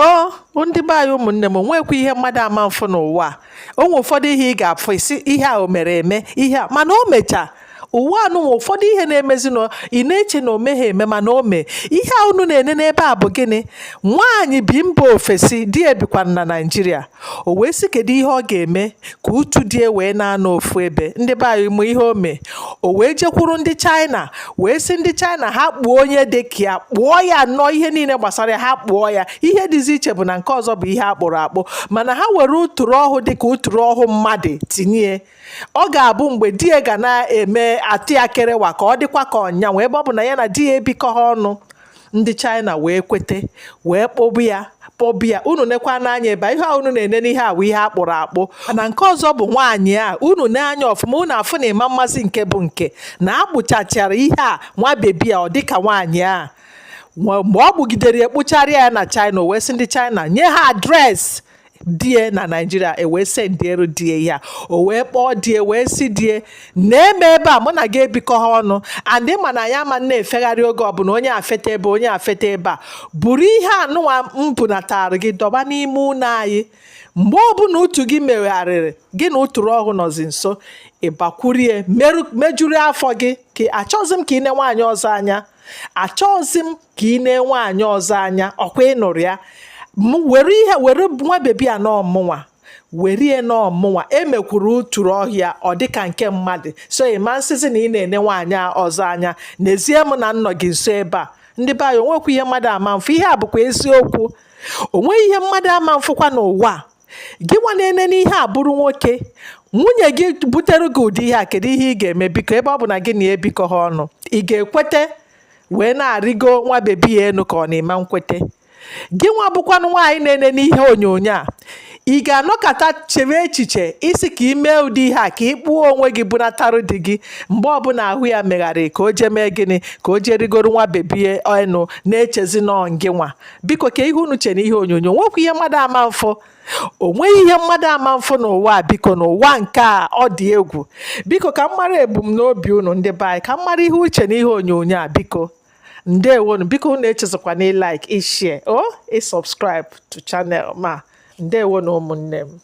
ndị be anyị ụmụnne m, nwekwa ihe mmadụ ama mfụ n'ụwa a. O nwe ụfọdụ ihe ị ga-afụ isi ihe a o mere eme ihe a, mana o mecha ụwa anụ nwe ụfọdụ ihe na-emezi na ị na-eche na o meghe eme mana o mee. Ihe a unu na-ene n'ebe a bụ gịnị? Nwaanyị bi mba ofesi, di ebikwana na Naịjirịa. O wee sị kedu ihe ọ ga-eme ka utu die wee na-anọ ofu ebe. Ndị be anyị mụ ihe o mee. O wee jekwuru ndị China wee sị ndị China ha kpuo onye dị ka ya, kpụọ ya nnọọ ihe niile gbasara ya, ha kpụọ ya. Ihe dịzi iche bụ na nke ọzọ bụ ihe akpụrụ akpụ, mana ha were uturu ọhụụ dị ka uturu ọhụụ mmadụ tinye. Ọ ga-abụ mgbe di ya ga na-eme atị akịrịwa ka ọ dịkwa ka ọnyanwụ, ebe ọ bụ na ya na di ya ebikọ ha ọnụ. Ndị China wee kwete wee kpọbụ ya. Unu nekwa n'anya ebe ihe a unu na-ene n'ihe a bụ ihe akpụrụ akpụ. Na nke ọzọ bụ nwaanyị a, unu na-anya ọfụma unu afụ na ịma mmasị nke bụ nke na akpụchachara ihe a nwa bebi a ọ dịka nwaanyị a. Mgbe ọ gbugidere ekpuchara ya na China, o wee sị ndị China nye ha adreesị die na Naịjirịa. Wee sendieru die ya, o wee kpọọ die wee si die na-eme ebe a mụ na gị ebikọ ha ọnụ, andị ma na ya ma na-efegharị oge ọbụla onye afeta ebe onye afeta ebe a. Buru ihe anụnwa m bunatara gị dọba n'ime ụlọ anyị. Mgbe ọbụla utu gị megharịrị gị na uturu ọhụụ nọzi nso, ịbakwurie mejuru afọ gị ka achọghịzi m ka ị na nwaanyị ọzọ anya, achọghịzi m ka ị na nwaanyị ọzọ anya. Ọkwa ị nụrụ ya? Were nwa bebi a n'ọmụnwa, were n'ọmụnwa emekwuru uturu ọhịa ọ dịka nke mmadụ. So ịma nsịzi na ị na-ene nwaanyị ọzọ anya, n'ezie m na nnọ gị nso ebe a. Ndị be anyị onwekwa ihe mmadụ ama mfụ, ihe a bụkwa eziokwu. Onweghị ihe mmadụ ama mfụkwa n'ụwa. Gị nwa na-ene n'ihe a bụrụ nwoke, nwunye gị butere gị ụdị ihe a, kedu ihe ị ga-eme? Biko, ebe ọ bụ na gị na ebikọ ha ọnụ, ị ga-ekwete wee na-arịgo nwa bebi ya enu ka ọ na-ema nkwete? Gị nwa bụkwanụ nwaanyị na-ene n'ihe onyonyo a, ị ga-anọkọta chere echiche isi ka ị mee ụdị ihe a, ka ị kpụọ onwe gị bunatarụ di gị mgbe ọbụla ahụ ya megharị ka o jee mee gịnị? Ka o jee rigoro nwa bebi enu na-echezi nọọ gị nwa. Biko, ka ihe unu che na ihe onyonyo nwekwa ihe mmadụ ama mfụ. O nweghị ihe mmadụ ama mfụ n'ụwa a. Biko, n'ụwa nke a ọ dị egwu. Biko, ka m mara ebumnobi unu ndị be anyị, ka m mara ihe uche na ihe onyonyo a. Biko ndewonu. Biko unu echezọkwana i like, i share, i subscribe to channel ma. Ndewonu ụmụnne m.